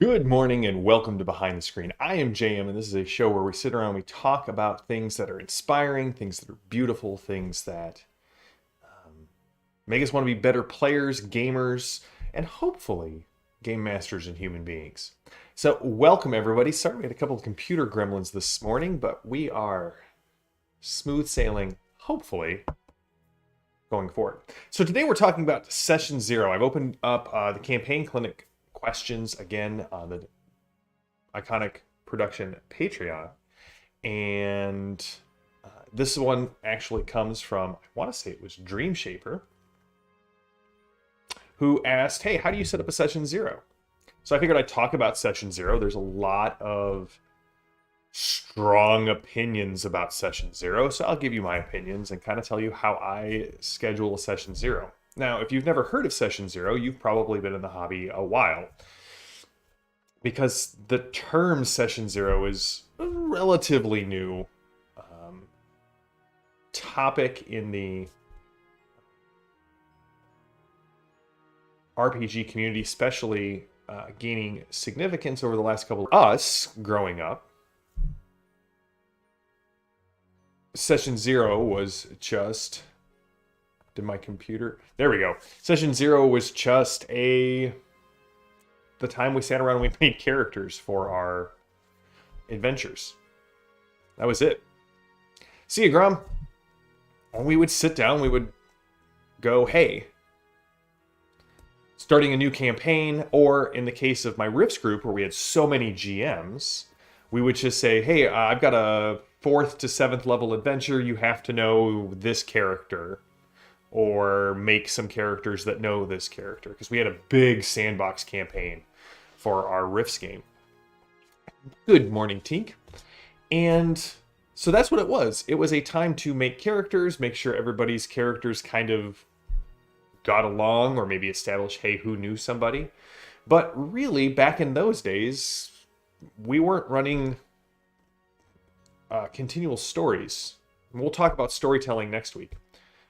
Good morning and welcome to Behind the Screen. I am JM, and this is a show where we sit around and we talk about things that are inspiring, things that are beautiful, things that make us want to be better players, gamers, and hopefully game masters and human beings. So welcome everybody. Sorry we had a couple of computer gremlins this morning, but we are smooth sailing, hopefully, going forward. So today we're talking about Session 0. I've opened up the Campaign Clinic questions again on the iconic production Patreon, and this one actually comes from, I want to say it was Dream Shaper, who asked, hey, how do you set up a Session 0? So I figured I'd talk about Session 0. There's a lot of strong opinions about Session 0, so I'll give you my opinions and kind of tell you how I schedule a Session 0. Now, if you've never heard of Session 0, you've probably been in the hobby a while, because the term Session 0 is a relatively new topic in the RPG community, especially gaining significance over the last couple of us growing up. Session 0 was just... Did my computer... There we go. Session 0 was just the time we sat around and we made characters for our adventures. That was it. See you, Grom. And we would sit down, we would go, hey, starting a new campaign, or in the case of my Rifts group where we had so many GMs, we would just say, hey, I've got a 4th to 7th level adventure, you have to know this character. Or make some characters that know this character. Because we had a big sandbox campaign for our Rifts game. Good morning, Tink. And so that's what it was. It was a time to make characters, make sure everybody's characters kind of got along, or maybe establish, hey, who knew somebody. But really, back in those days, we weren't running continual stories. And we'll talk about storytelling next week.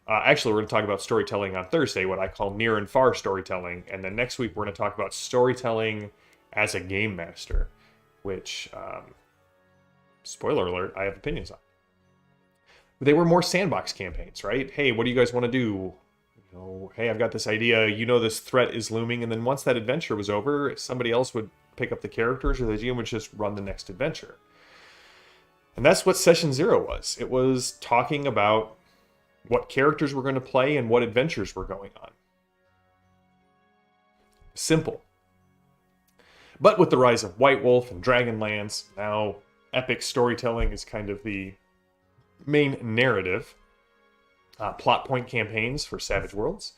Actually, we're going to talk about storytelling on Thursday, what I call near and far storytelling. And then next week, we're going to talk about storytelling as a game master, which, spoiler alert, I have opinions on. They were more sandbox campaigns, right? Hey, what do you guys want to do? You know, hey, I've got this idea. You know this threat is looming. And then once that adventure was over, somebody else would pick up the characters, or the GM would just run the next adventure. And that's what Session 0 was. It was talking about what characters we're going to play and what adventures were going on. Simple. But with the rise of White Wolf and Dragonlance, now epic storytelling is kind of the main narrative. Plot point campaigns for Savage Worlds.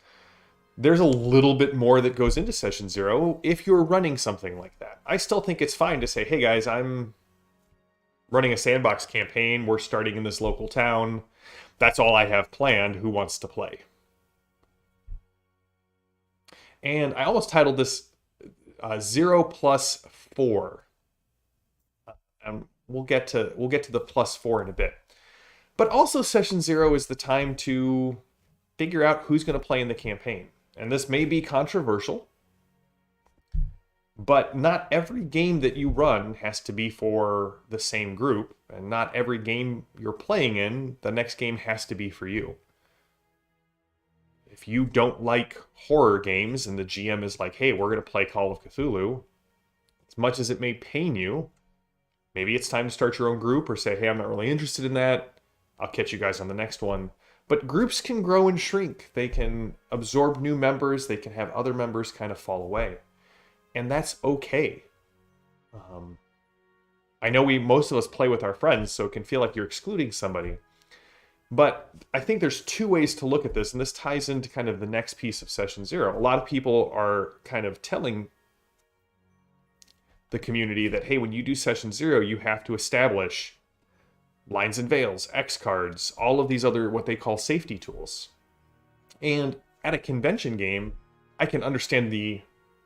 There's a little bit more that goes into Session 0 if you're running something like that. I still think it's fine to say, hey guys, I'm running a sandbox campaign. We're starting in this local town. That's all I have planned. Who wants to play? And I almost titled this 0 plus 4. We'll get to the plus 4 in a bit. But also Session 0 is the time to figure out who's going to play in the campaign. And this may be controversial, but not every game that you run has to be for the same group, and not every game you're playing in, the next game has to be for you. If you don't like horror games and the GM is like, hey, we're going to play Call of Cthulhu, as much as it may pain you, maybe it's time to start your own group, or say, hey, I'm not really interested in that. I'll catch you guys on the next one. But groups can grow and shrink. They can absorb new members. They can have other members kind of fall away. And that's okay. I know most of us play with our friends, so it can feel like you're excluding somebody. But I think there's two ways to look at this, and this ties into kind of the next piece of Session 0. A lot of people are kind of telling the community that, hey, when you do Session 0, you have to establish lines and veils, X cards, all of these other what they call safety tools. And at a convention game, I can understand the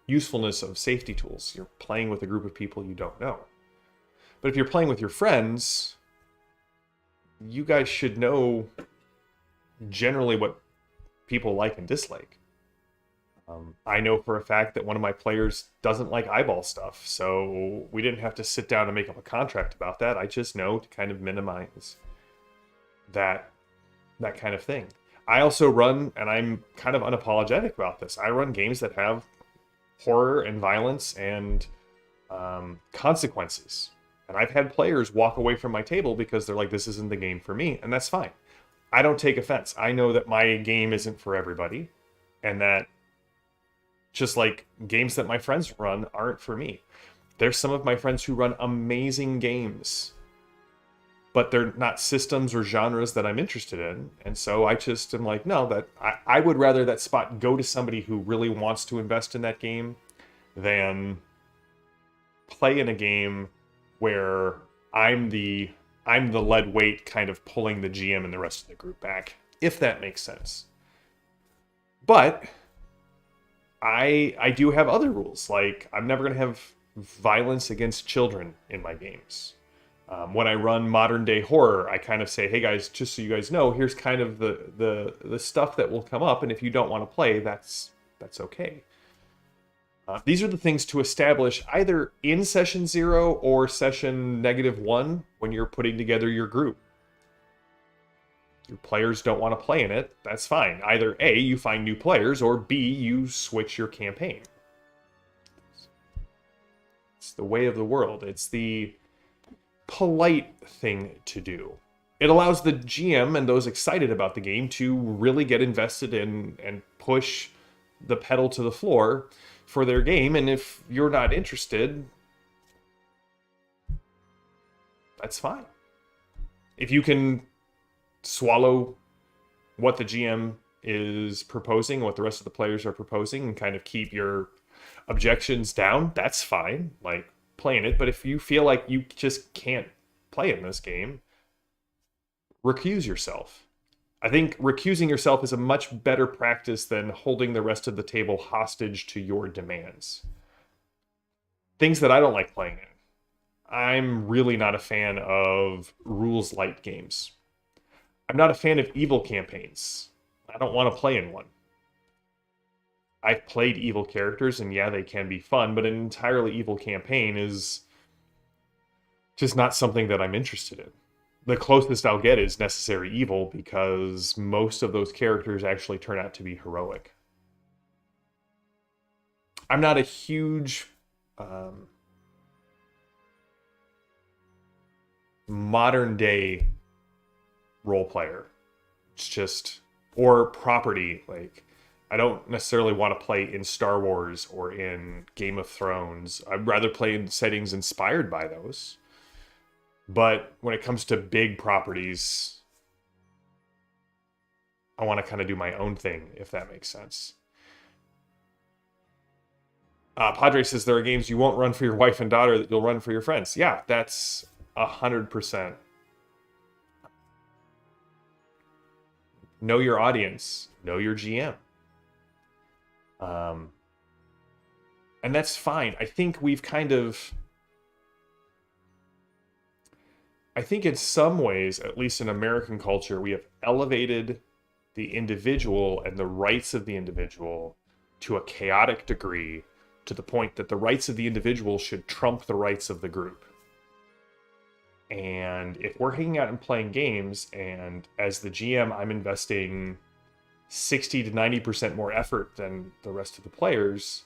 usefulness of safety tools. You're playing with a group of people you don't know. But if you're playing with your friends, you guys should know generally what people like and dislike. I know for a fact that one of my players doesn't like eyeball stuff, so we didn't have to sit down and make up a contract about that. I just know to kind of minimize that kind of thing. I also run, and I'm kind of unapologetic about this, I run games that have horror and violence and consequences. And I've had players walk away from my table because they're like, this isn't the game for me, and that's fine. I don't take offense. I know that my game isn't for everybody, and that just like games that my friends run aren't for me. There's some of my friends who run amazing games, but they're not systems or genres that I'm interested in. And so I just am like, no, that I would rather that spot go to somebody who really wants to invest in that game than play in a game where I'm the lead weight kind of pulling the GM and the rest of the group back, if that makes sense. But I do have other rules, like I'm never going to have violence against children in my games. When I run modern day horror, I kind of say, hey guys, just so you guys know, here's kind of the stuff that will come up, and if you don't want to play, that's okay. These are the things to establish either in session 0 or session -1 when you're putting together your group. Your players don't want to play in it, that's fine. Either A, you find new players, or B, you switch your campaign. It's the way of the world. It's the polite thing to do. It allows the GM and those excited about the game to really get invested in and push the pedal to the floor for their game. And if you're not interested, that's fine. If you can swallow what the GM is proposing, what the rest of the players are proposing, and kind of keep your objections down, that's fine. Like, playing it. But if you feel like you just can't play in this game, recuse yourself. I think recusing yourself is a much better practice than holding the rest of the table hostage to your demands. Things that I don't like playing in. I'm really not a fan of rules light games. I'm not a fan of evil campaigns. I don't want to play in one. I've played evil characters, and yeah, they can be fun, but an entirely evil campaign is just not something that I'm interested in. The closest I'll get is necessary evil, because most of those characters actually turn out to be heroic. I'm not a huge modern day role player. It's just, or property, like, I don't necessarily want to play in Star Wars or in Game of Thrones. I'd rather play in settings inspired by those. But when it comes to big properties, I want to kind of do my own thing, if that makes sense. Padre says there are games you won't run for your wife and daughter that you'll run for your friends. Yeah, that's 100%. Know your audience. Know your GM. And that's fine. I think we've kind of... I think in some ways, at least in American culture, we have elevated the individual and the rights of the individual to a chaotic degree, to the point that the rights of the individual should trump the rights of the group. And if we're hanging out and playing games, and as the GM, I'm investing 60 to 90% more effort than the rest of the players,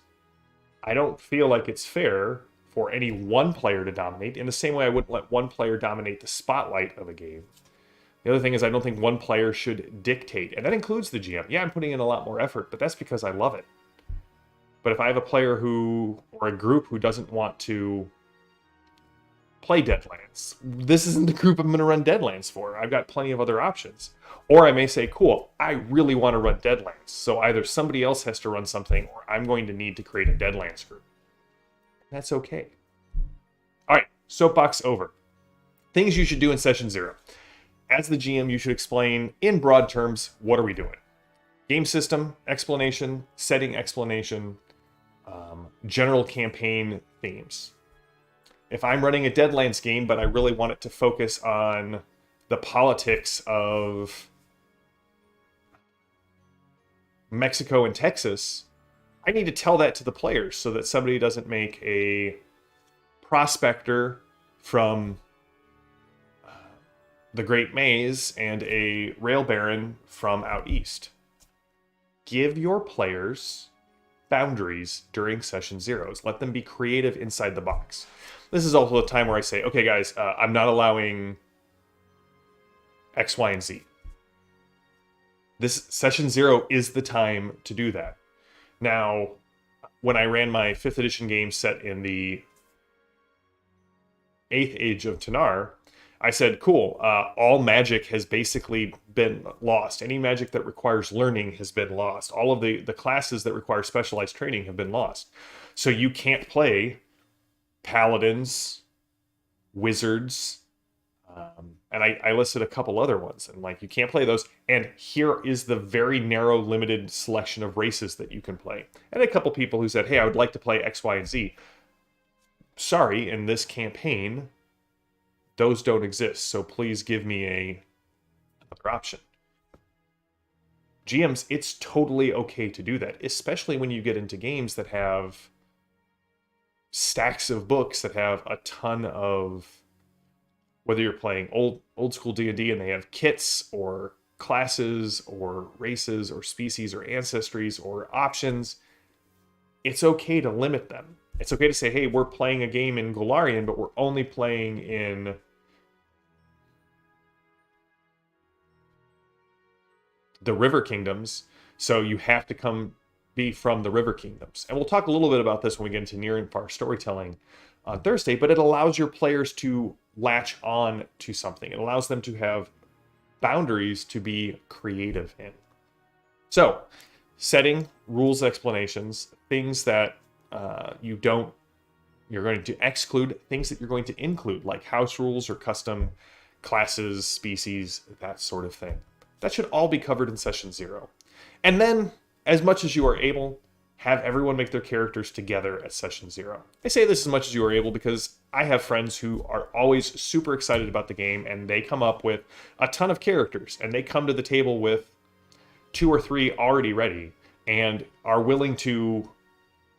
I don't feel like it's fair for any one player to dominate, in the same way I wouldn't let one player dominate the spotlight of a game. The other thing is, I don't think one player should dictate, and that includes the GM. Yeah, I'm putting in a lot more effort, but that's because I love it. But if I have a player who, or a group who doesn't want to play Deadlands, this isn't the group I'm going to run Deadlands for. I've got plenty of other options. Or I may say, cool, I really want to run Deadlands, so either somebody else has to run something, or I'm going to need to create a Deadlands group. That's okay. All right, soapbox over. Things you should do in session 0. As the GM, you should explain in broad terms, what are we doing? Game system explanation, setting explanation, general campaign themes. If I'm running a Deadlands game, but I really want it to focus on the politics of Mexico and Texas, I need to tell that to the players so that somebody doesn't make a prospector from the Great Maze and a rail baron from out east. Give your players boundaries during session zeros. Let them be creative inside the box. This is also a time where I say, okay, guys, I'm not allowing X, Y, and Z. This session 0 is the time to do that. Now, when I ran my 5th edition game set in the 8th Age of Tanar, I said, cool, all magic has basically been lost. Any magic that requires learning has been lost. All of the classes that require specialized training have been lost. So you can't play paladins, wizards, and I listed a couple other ones. And like, you can't play those. And here is the very narrow, limited selection of races that you can play. And a couple people who said, hey, I would like to play X, Y, and Z. Sorry, in this campaign, those don't exist, so please give me another option. GMs, it's totally okay to do that, especially when you get into games that have stacks of books that have a ton of, whether you're playing old school D&D and they have kits or classes or races or species or ancestries or options, it's okay to limit them. It's okay to say, hey, we're playing a game in Golarion, but we're only playing in the River Kingdoms, so you have to be from the River Kingdoms. And we'll talk a little bit about this when we get into near and far storytelling on Thursday, but it allows your players to latch on to something. It allows them to have boundaries to be creative in. So, setting rules, explanations, things that you're going to exclude, things that you're going to include, like house rules or custom classes, species, that sort of thing. That should all be covered in session 0. And then, as much as you are able, have everyone make their characters together at session 0. I say this as much as you are able because I have friends who are always super excited about the game, and they come up with a ton of characters, and they come to the table with 2 or 3 already ready, and are willing to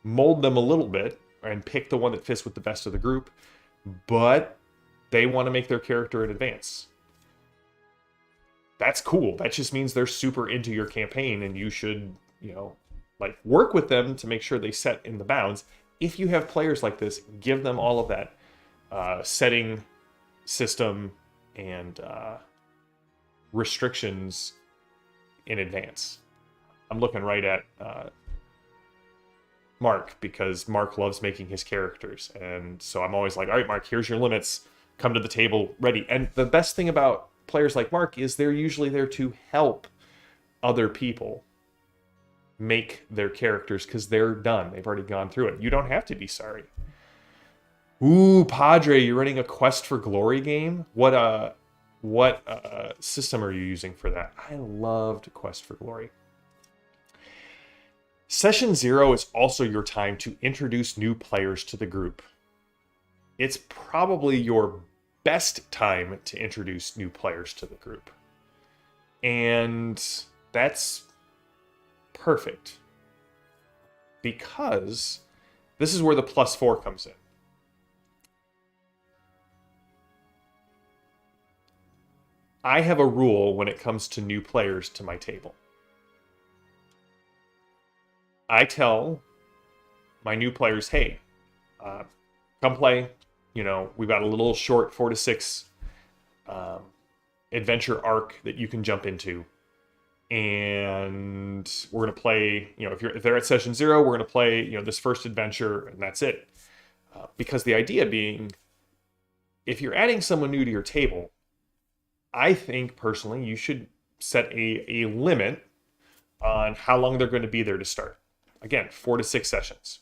mold them a little bit and pick the one that fits with the best of the group, but they want to make their character in advance. That's cool. That just means they're super into your campaign, and you should, like, work with them to make sure they set in the bounds. If you have players like this, give them all of that setting system and restrictions in advance. I'm looking right at Mark, because Mark loves making his characters, and so I'm always like, all right, Mark, here's your limits, come to the table ready. And the best thing about players like Mark is they're usually there to help other people make their characters because they're done, they've already gone through it. You don't have to be sorry. Ooh, Padre, you're running a Quest for Glory game? What system are you using for that? I loved Quest for Glory. Session 0 is also your time to introduce new players to the group. It's probably your best time to introduce new players to the group. And that's perfect, because this is where the +4 comes in. I have a rule when it comes to new players to my table. I tell my new players, hey, come play. We've got a little short 4 to 6 adventure arc that you can jump into. And we're going to play, if they're at session 0, we're going to play, this first adventure, and that's it. Because the idea being, if you're adding someone new to your table, I think personally you should set a limit on how long they're going to be there to start. Again, 4 to 6 sessions.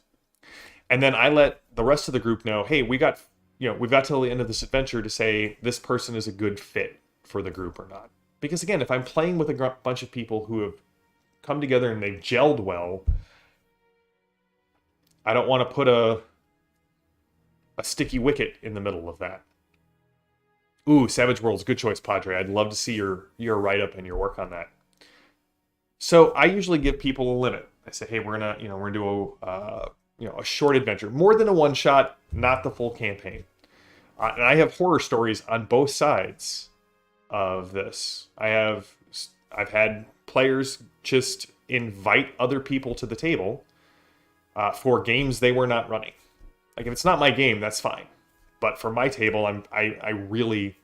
And then I let the rest of the group know, hey, we've got till the end of this adventure to say this person is a good fit for the group or not. Because again, if I'm playing with a bunch of people who have come together and they've gelled well, I don't want to put a sticky wicket in the middle of that. Ooh, Savage Worlds, good choice, Padre. I'd love to see your write-up and your work on that. So I usually give people a limit. I say, hey, we're gonna do a short adventure, more than a one shot, not the full campaign. And I have horror stories on both sides of this. I've had players just invite other people to the table for games they were not running. Like if it's not my game, that's fine. But for my table, I really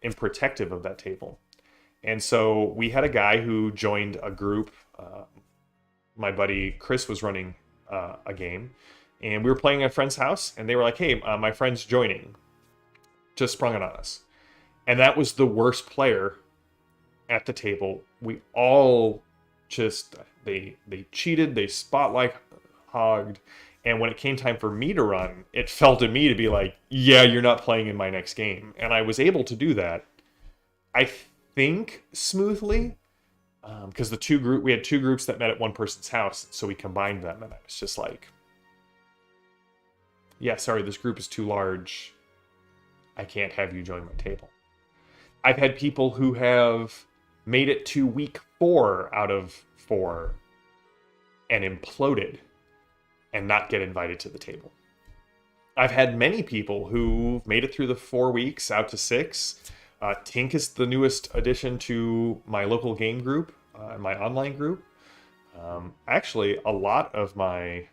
am protective of that table. And so we had a guy who joined a group. My buddy Chris was running a game, and we were playing at a friend's house, and they were like, "Hey, my friend's joining." Just sprung it on us, and that was the worst player at the table. We all just they cheated, they spotlight hogged, and when it came time for me to run, it fell to me to be like, "Yeah, you're not playing in my next game," and I was able to do that. I think smoothly. Because we had two groups that met at one person's house, so we combined them, and I was just like, yeah, sorry, this group is too large. I can't have you join my table. I've had people who have made it to week 4 out of 4 and imploded and not get invited to the table. I've had many people who made it through the 4 weeks out to 6. Tink is the newest addition to my local game group, my online group. Actually, a lot of my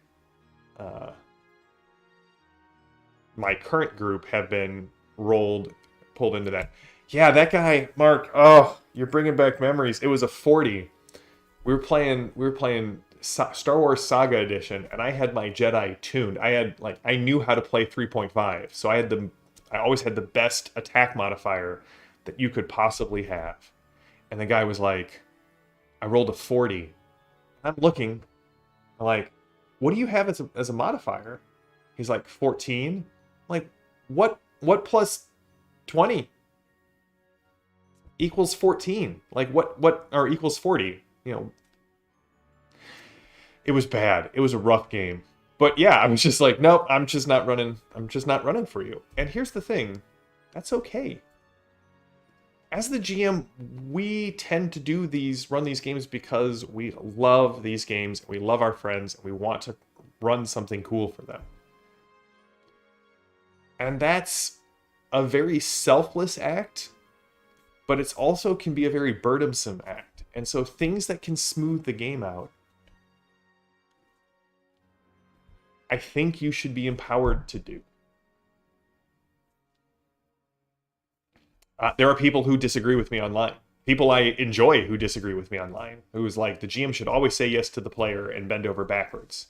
my current group have been pulled into that. Yeah, that guy, Mark. Oh, you're bringing back memories. It was a 40. We were playing Star Wars Saga Edition, and I had my Jedi tuned. I knew how to play 3.5, so I always had the best attack modifier that you could possibly have. And the guy was like, I rolled a 40. I'm looking, I'm like, what do you have as a modifier? He's like, 14. I'm like, what plus 20 equals 14? Like what or equals 40? It was bad. It was a rough game. But yeah, I was just like, nope, I'm just not running for you. And here's the thing, that's okay. As the GM, we tend to run these games because we love these games, we love our friends, and we want to run something cool for them. And that's a very selfless act, but it's also can be a very burdensome act. And so things that can smooth the game out, I think you should be empowered to do. There are people who disagree with me online. People I enjoy who disagree with me online. Who's like, the GM should always say yes to the player and bend over backwards.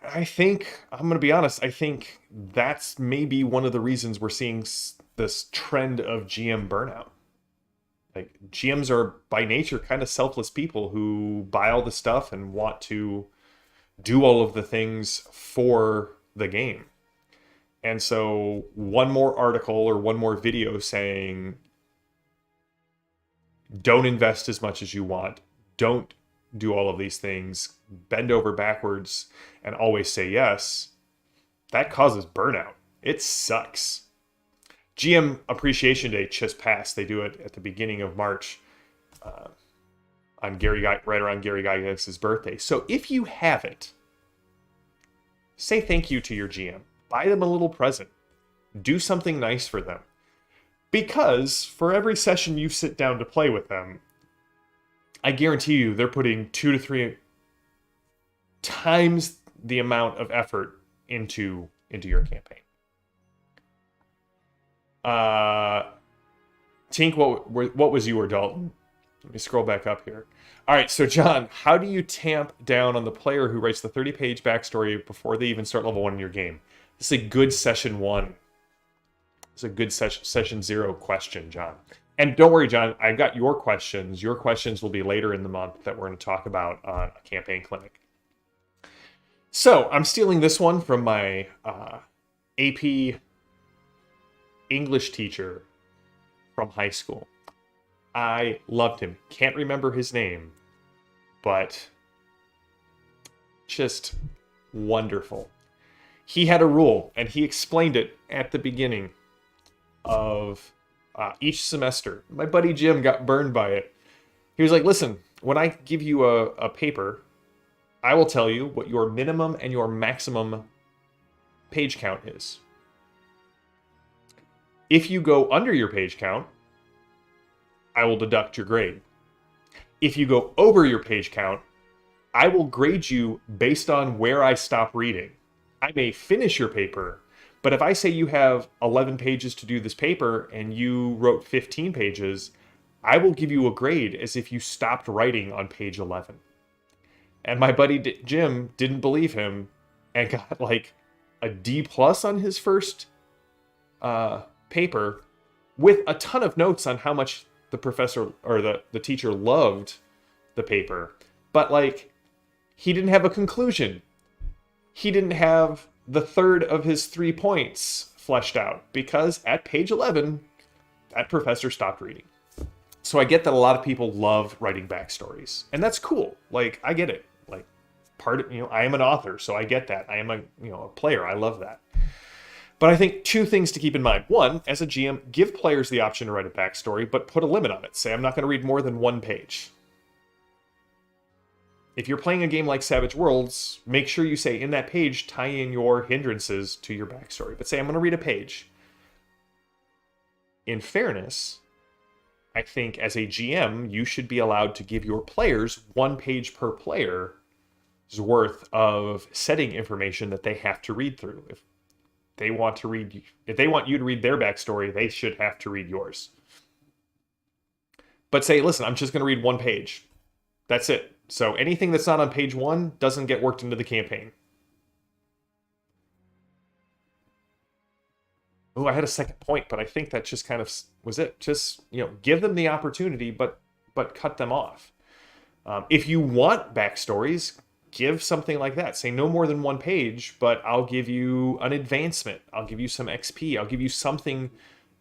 I think, I'm going to be honest, I think that's maybe one of the reasons we're seeing this trend of GM burnout. Like, GMs are by nature kind of selfless people who buy all the stuff and want to do all of the things for the game. And so one more article or one more video saying, don't invest as much as you want, don't do all of these things, bend over backwards, and always say yes, that causes burnout. It sucks. GM Appreciation Day just passed. They do it at the beginning of March on right around Gary Gygax's birthday. So if you haven't, say thank you to your GM. Buy them a little present. Do something nice for them. Because for every session you sit down to play with them, I guarantee you they're putting 2 to 3 times the amount of effort into your campaign. Tink, what was your Dalton? Let me scroll back up here. All right, so John, how do you tamp down on the player who writes the 30-page backstory before they even start level 1 in your game? This is a good session 1. It's a good session 0 question, John. And don't worry, John, I've got your questions. Your questions will be later in the month that we're going to talk about on a campaign clinic. So I'm stealing this one from my AP English teacher from high school. I loved him. Can't remember his name, but just wonderful. He had a rule, and he explained it at the beginning of each semester. My buddy Jim got burned by it. He was like, listen, when I give you a paper, I will tell you what your minimum and your maximum page count is. If you go under your page count, I will deduct your grade. If you go over your page count, I will grade you based on where I stop reading. I may finish your paper, but if I say you have 11 pages to do this paper and you wrote 15 pages, I will give you a grade as if you stopped writing on page 11. And my buddy Jim didn't believe him and got like a D plus on his first paper with a ton of notes on how much the professor or the teacher loved the paper. But like, he didn't have a conclusion. He didn't have the third of his 3 points fleshed out because at page 11, that professor stopped reading. So I get that a lot of people love writing backstories, and that's cool. Like, I get it. Like, I am an author, so I get that. I am a player. I love that. But I think 2 things to keep in mind. 1, as a GM, give players the option to write a backstory, but put a limit on it. Say, I'm not going to read more than 1 page. If you're playing a game like Savage Worlds, make sure you say in that page, tie in your hindrances to your backstory. But say, I'm going to read a page. In fairness, I think as a GM, you should be allowed to give your players 1 page per player's worth of setting information that they have to read through. If they want you to read their backstory, they should have to read yours. But say, listen, I'm just going to read 1 page. That's it. So anything that's not on page 1 doesn't get worked into the campaign. Oh, I had a second point, but I think that just kind of was it. Just, give them the opportunity, but cut them off. If you want backstories, give something like that. Say no more than 1 page, but I'll give you an advancement. I'll give you some XP. I'll give you something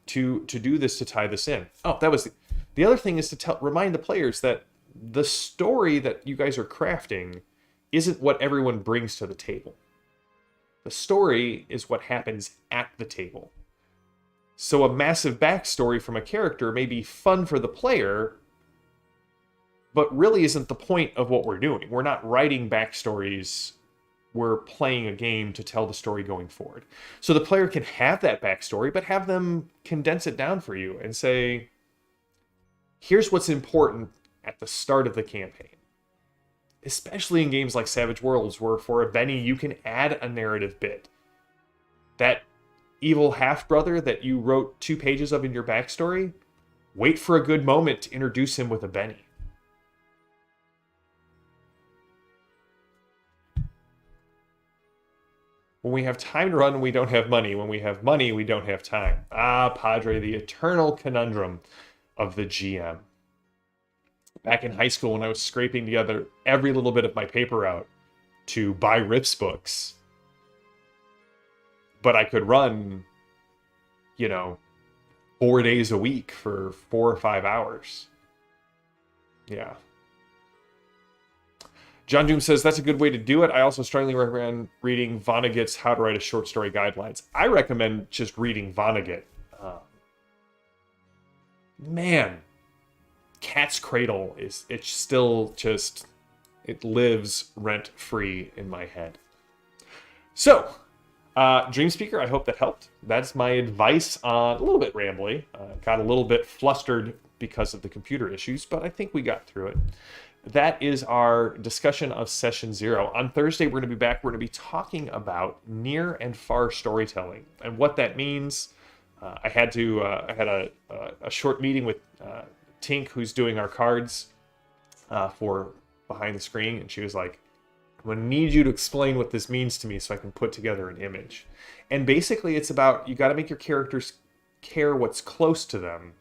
to do this, to tie this in. Oh, that was the other thing is to remind the players that the story that you guys are crafting isn't what everyone brings to the table. The story is what happens at the table. So a massive backstory from a character may be fun for the player, but really isn't the point of what we're doing. We're not writing backstories. We're playing a game to tell the story going forward. So the player can have that backstory, but have them condense it down for you and say, here's what's important at the start of the campaign. Especially in games like Savage Worlds, where for a Benny, you can add a narrative bit. That evil half-brother that you wrote 2 pages of in your backstory, wait for a good moment to introduce him with a Benny. When we have time to run, we don't have money. When we have money, we don't have time. Ah, Padre, the eternal conundrum of the GM. Back in high school when I was scraping together every little bit of my paper route to buy Rips books. But I could run, 4 days a week for 4 or 5 hours. Yeah. John Doom says, that's a good way to do it. I also strongly recommend reading Vonnegut's How to Write a Short Story Guidelines. I recommend just reading Vonnegut. Man. Cat's Cradle it's still just, it lives rent-free in my head. So, Dreamspeaker, I hope that helped. That's my advice on, a little bit rambly, got a little bit flustered because of the computer issues, but I think we got through it. That is our discussion of Session 0. On Thursday, we're going to be back. We're going to be talking about near and far storytelling and what that means. I had a short meeting with Tink, who's doing our cards for Behind the Screen, and she was like, I'm going to need you to explain what this means to me so I can put together an image. And basically it's about, you got to make your characters care what's close to them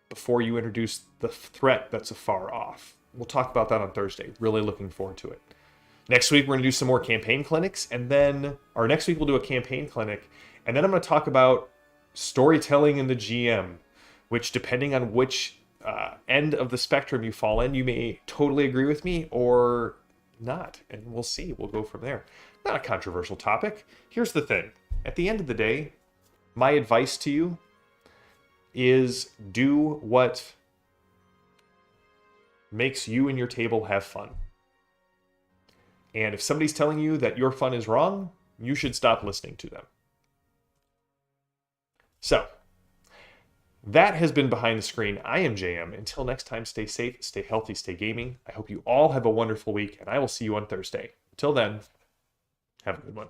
before you introduce the threat that's afar off. We'll talk about that on Thursday. Really looking forward to it. Next week, we're going to do some more campaign clinics, and then, or next week we'll do a campaign clinic, and then I'm going to talk about storytelling in the GM, which, depending on which end of the spectrum you fall in, you may totally agree with me or not, and we'll see. We'll go from there. Not a controversial topic. Here's the thing. At the end of the day, my advice to you is do what makes you and your table have fun. And if somebody's telling you that your fun is wrong, you should stop listening to them. So, that has been Behind the Screen. I am JM. Until next time, stay safe, stay healthy, stay gaming. I hope you all have a wonderful week, and I will see you on Thursday. Until then, have a good one.